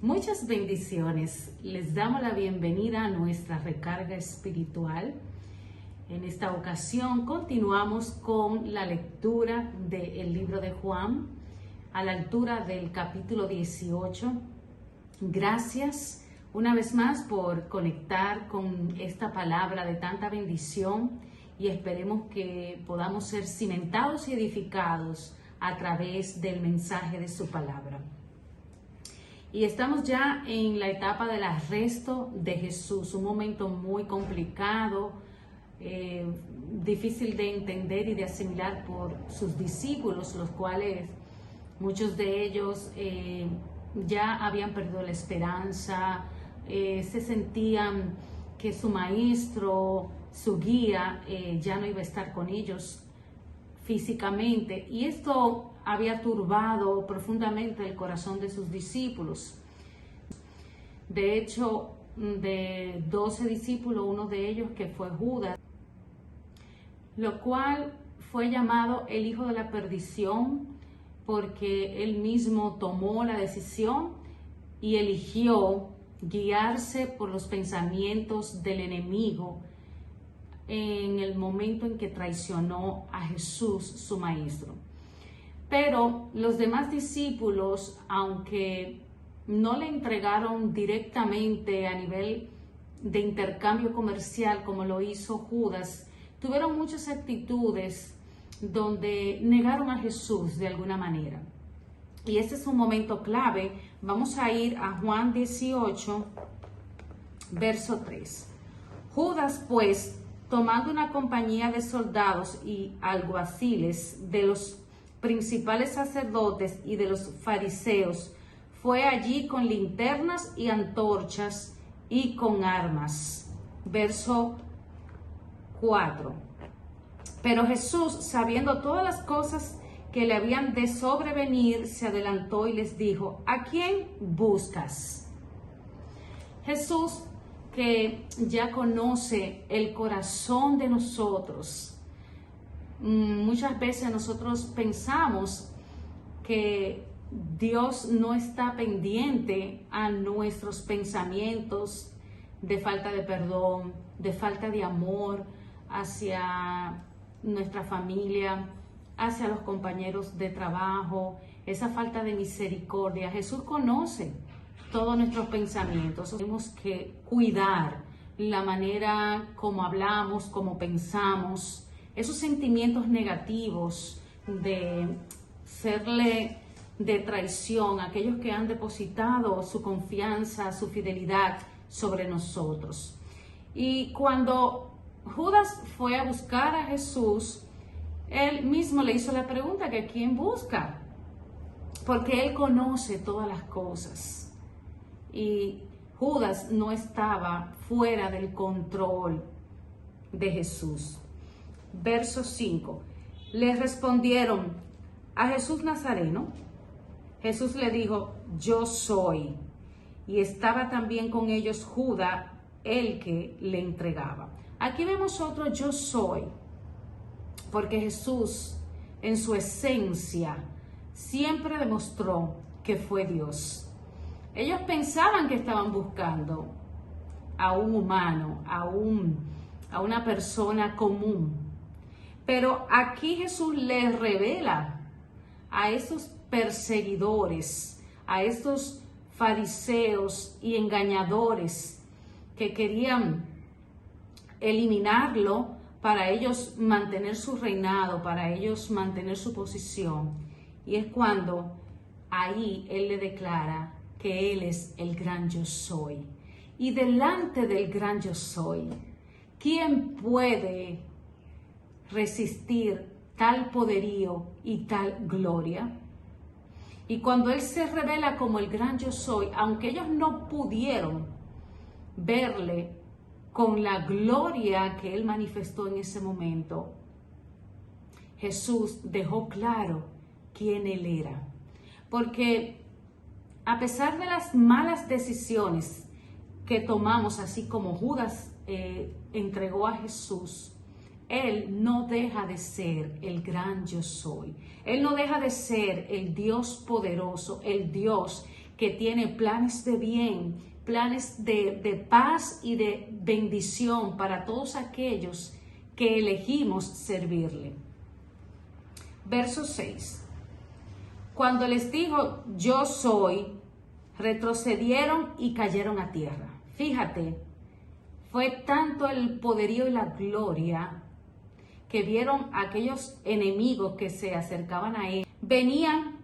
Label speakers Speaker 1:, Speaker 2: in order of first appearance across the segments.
Speaker 1: Muchas bendiciones. Les damos la bienvenida a nuestra recarga espiritual. En esta ocasión continuamos con la lectura del libro de Juan a la altura del capítulo 18. Gracias una vez más por conectar con esta palabra de tanta bendición y esperemos que podamos ser cimentados y edificados a través del mensaje de su palabra. Y estamos ya en la etapa del arresto de Jesús, un momento muy complicado, difícil de entender y de asimilar por sus discípulos, los cuales muchos de ellos ya habían perdido la esperanza, se sentían que su maestro, su guía, ya no iba a estar con ellos físicamente, y esto había turbado profundamente el corazón de sus discípulos. De hecho, de 12 discípulos, uno de ellos que fue Judas, lo cual fue llamado el hijo de la perdición, porque él mismo tomó la decisión y eligió guiarse por los pensamientos del enemigo en el momento en que traicionó a Jesús, su maestro. Pero los demás discípulos, aunque no le entregaron directamente a nivel de intercambio comercial como lo hizo Judas, tuvieron muchas actitudes donde negaron a Jesús de alguna manera. Y este es un momento clave. Vamos a ir a Juan 18, verso 3. Judas, pues, tomando una compañía de soldados y alguaciles de los principales sacerdotes y de los fariseos, fue allí con linternas y antorchas y con armas. Verso 4. Pero Jesús, sabiendo todas las cosas que le habían de sobrevenir, se adelantó y les dijo: ¿a quién buscas? Jesús, que ya conoce el corazón de nosotros. Muchas veces nosotros pensamos que Dios no está pendiente a nuestros pensamientos de falta de perdón, de falta de amor hacia nuestra familia, hacia los compañeros de trabajo, esa falta de misericordia. Jesús conoce todos nuestros pensamientos. Tenemos que cuidar la manera como hablamos, como pensamos, esos sentimientos negativos de serle de traición a aquellos que han depositado su confianza, su fidelidad sobre nosotros. Y cuando Judas fue a buscar a Jesús, él mismo le hizo la pregunta: ¿que quién busca? Porque él conoce todas las cosas. Y Judas no estaba fuera del control de Jesús. Verso 5. Le respondieron: ¿a Jesús Nazareno? Jesús le dijo: yo soy. Y estaba también con ellos Judas, el que le entregaba. Aquí vemos otro yo soy, porque Jesús en su esencia siempre demostró que fue Dios. Ellos pensaban que estaban buscando a un humano, a una persona común. Pero aquí Jesús les revela a esos perseguidores, a estos fariseos y engañadores que querían eliminarlo para ellos mantener su reinado, para ellos mantener su posición. Y es cuando ahí Él le declara que Él es el gran yo soy. Y delante del gran yo soy, ¿quién puede resistir tal poderío y tal gloria? Y cuando Él se revela como el gran yo soy, aunque ellos no pudieron verle con la gloria que Él manifestó en ese momento, Jesús dejó claro quién Él era. Porque a pesar de las malas decisiones que tomamos, así como Judas entregó a Jesús, Él no deja de ser el gran yo soy. Él no deja de ser el Dios poderoso, el Dios que tiene planes de bien, planes de paz y de bendición para todos aquellos que elegimos servirle. Verso 6. Cuando les dijo, yo soy, retrocedieron y cayeron a tierra. Fíjate, fue tanto el poderío y la gloria que vieron a aquellos enemigos que se acercaban a él. Venían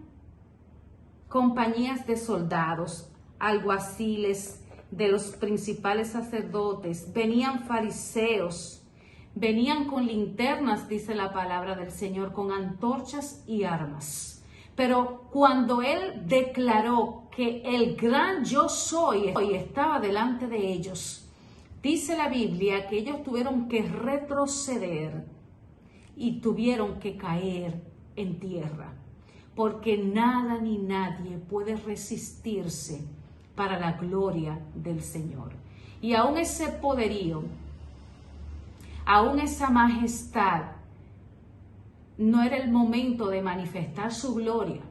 Speaker 1: compañías de soldados, alguaciles, de los principales sacerdotes, venían fariseos, venían con linternas, dice la palabra del Señor, con antorchas y armas. Pero cuando él declaró que el gran yo soy estaba delante de ellos, dice la Biblia que ellos tuvieron que retroceder y tuvieron que caer en tierra, porque nada ni nadie puede resistirse para la gloria del Señor. Y aún ese poderío, aún esa majestad, no era el momento de manifestar su gloria,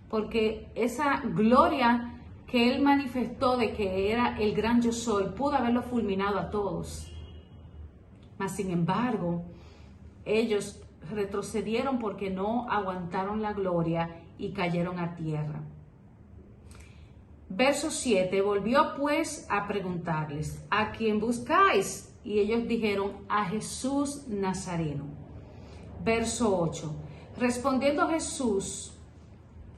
Speaker 1: porque esa gloria que él manifestó de que era el gran yo soy, pudo haberlo fulminado a todos. Mas sin embargo, ellos retrocedieron porque no aguantaron la gloria y cayeron a tierra. Verso 7, volvió pues a preguntarles, ¿a quién buscáis? Y ellos dijeron, a Jesús Nazareno. Verso 8, respondiendo Jesús,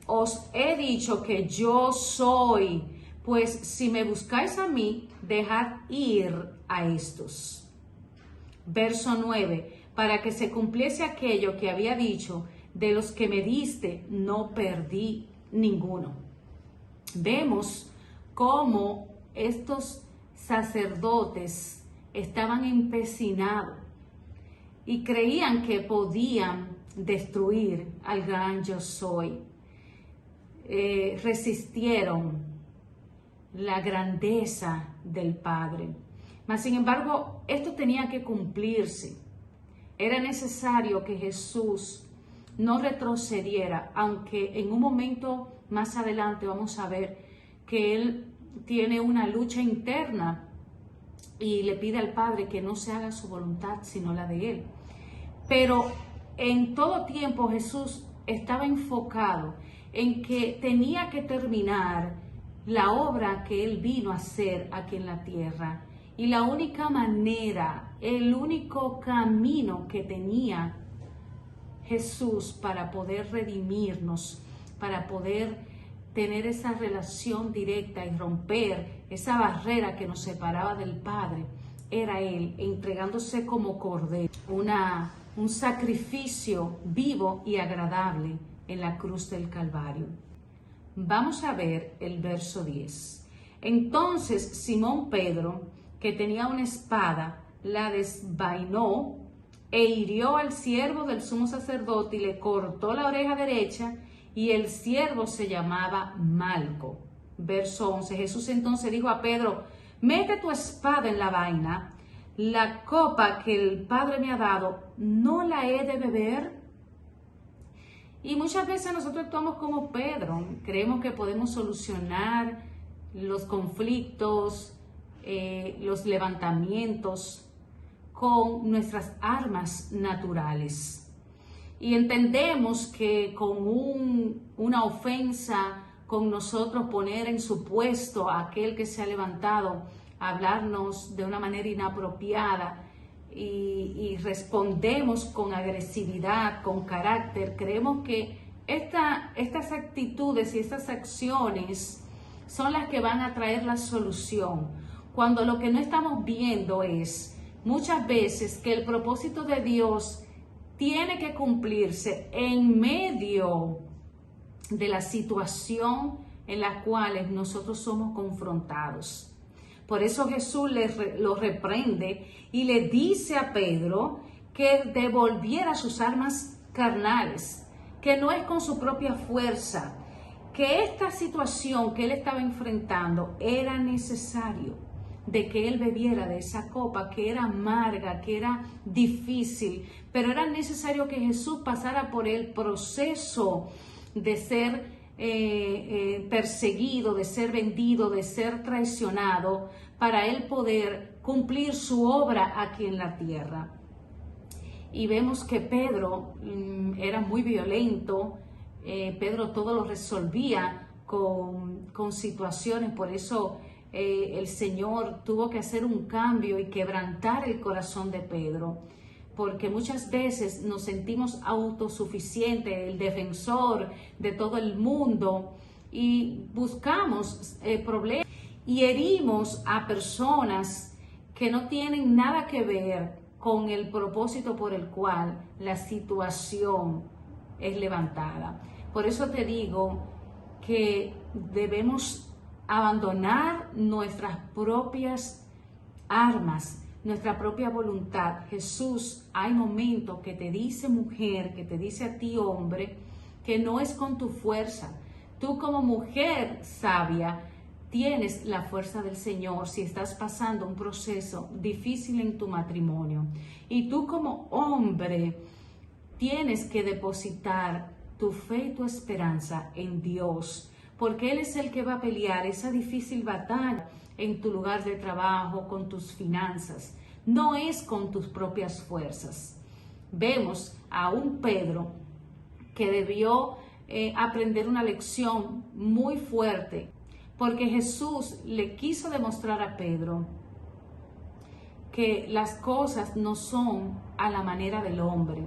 Speaker 1: os he dicho que yo soy, pues si me buscáis a mí, dejad ir a estos. Verso 9, para que se cumpliese aquello que había dicho, de los que me diste, no perdí ninguno. Vemos cómo estos sacerdotes estaban empecinados y creían que podían destruir al gran yo soy. Resistieron la grandeza del Padre. Mas sin embargo, esto tenía que cumplirse. Era necesario que Jesús no retrocediera, aunque en un momento más adelante vamos a ver que Él tiene una lucha interna y le pide al Padre que no se haga su voluntad sino la de Él. Pero en todo tiempo Jesús estaba enfocado en que tenía que terminar la obra que Él vino a hacer aquí en la tierra. Y la única manera, el único camino que tenía Jesús para poder redimirnos, para poder tener esa relación directa y romper esa barrera que nos separaba del Padre, era Él entregándose como cordero, un sacrificio vivo y agradable en la cruz del Calvario. Vamos a ver el verso 10. Entonces Simón Pedro, que tenía una espada, la desvainó e hirió al siervo del sumo sacerdote y le cortó la oreja derecha, y el siervo se llamaba Malco. Verso 11. Jesús entonces dijo a Pedro, mete tu espada en la vaina, la copa que el Padre me ha dado, ¿no la he de beber? Y muchas veces nosotros actuamos como Pedro, creemos que podemos solucionar los conflictos, los levantamientos con nuestras armas naturales. Y entendemos que con una ofensa, con nosotros poner en su puesto a aquel que se ha levantado, a hablarnos de una manera inapropiada y respondemos con agresividad, con carácter, creemos que estas actitudes y estas acciones son las que van a traer la solución, cuando lo que no estamos viendo es muchas veces que el propósito de Dios tiene que cumplirse en medio de la situación en la cual nosotros somos confrontados. Por eso Jesús lo reprende y le dice a Pedro que devolviera sus armas carnales, que no es con su propia fuerza, que esta situación que él estaba enfrentando era necesario de que él bebiera de esa copa que era amarga, que era difícil, pero era necesario que Jesús pasara por el proceso de ser perseguido, de ser vendido, de ser traicionado, para él poder cumplir su obra aquí en la tierra. Y vemos que Pedro era muy violento. Pedro todo lo resolvía con situaciones, por eso el Señor tuvo que hacer un cambio y quebrantar el corazón de Pedro, porque muchas veces nos sentimos autosuficientes, el defensor de todo el mundo, y buscamos problemas y herimos a personas que no tienen nada que ver con el propósito por el cual la situación es levantada. Por eso te digo que debemos abandonar nuestras propias armas, nuestra propia voluntad. Jesús, hay momentos que te dice mujer, que te dice a ti hombre, que no es con tu fuerza. Tú como mujer sabia tienes la fuerza del Señor si estás pasando un proceso difícil en tu matrimonio. Y tú como hombre tienes que depositar tu fe y tu esperanza en Dios, porque Él es el que va a pelear esa difícil batalla en tu lugar de trabajo, con tus finanzas. No es con tus propias fuerzas. Vemos a un Pedro que debió aprender una lección muy fuerte, porque Jesús le quiso demostrar a Pedro que las cosas no son a la manera del hombre,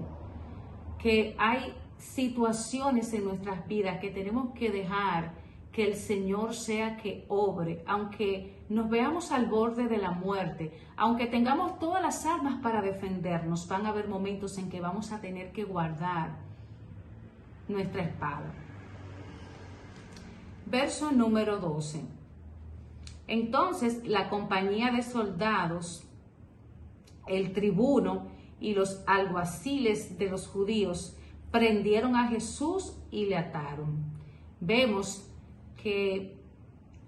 Speaker 1: que hay situaciones en nuestras vidas que tenemos que dejar que el Señor sea que obre, aunque nos veamos al borde de la muerte, aunque tengamos todas las armas para defendernos, van a haber momentos en que vamos a tener que guardar nuestra espada. Verso número 12. Entonces la compañía de soldados, el tribuno y los alguaciles de los judíos prendieron a Jesús y le ataron. Vemos que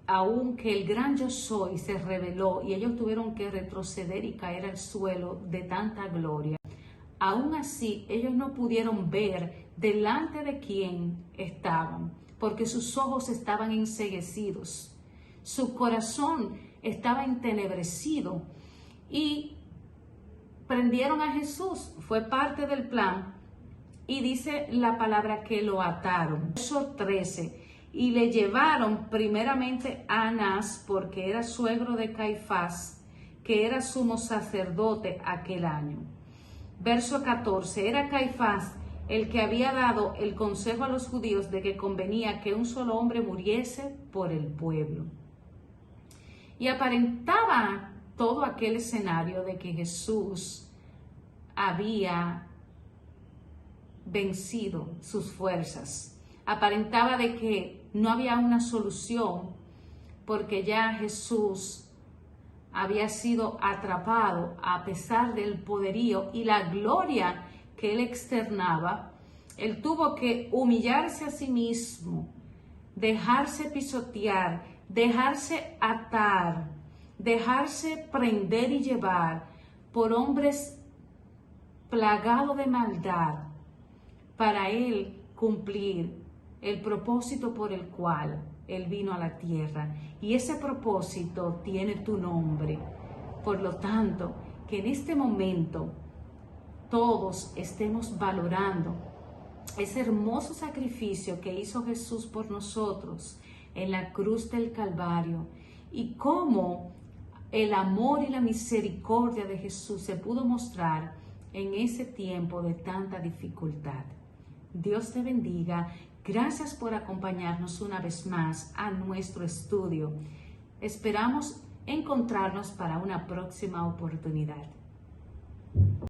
Speaker 1: aunque el gran yo soy se rebeló y ellos tuvieron que retroceder y caer al suelo de tanta gloria, aún así ellos no pudieron ver delante de quién estaban, porque sus ojos estaban enceguecidos, su corazón estaba entenebrecido, y prendieron a Jesús. Fue parte del plan. Y dice la palabra que lo ataron. Verso 13. Y le llevaron primeramente a Anás, porque era suegro de Caifás, que era sumo sacerdote aquel año. Verso 14. Era Caifás el que había dado el consejo a los judíos de que convenía que un solo hombre muriese por el pueblo. Y aparentaba todo aquel escenario de que Jesús había vencido sus fuerzas. Aparentaba de que no había una solución, porque ya Jesús había sido atrapado a pesar del poderío y la gloria que él externaba. Él tuvo que humillarse a sí mismo, dejarse pisotear, dejarse atar, dejarse prender y llevar por hombres plagados de maldad, para él cumplir el propósito por el cual él vino a la tierra. Y ese propósito tiene tu nombre. Por lo tanto, que en este momento todos estemos valorando ese hermoso sacrificio que hizo Jesús por nosotros en la cruz del Calvario, y cómo el amor y la misericordia de Jesús se pudo mostrar en ese tiempo de tanta dificultad. Dios te bendiga. Gracias por acompañarnos una vez más a nuestro estudio. Esperamos encontrarnos para una próxima oportunidad.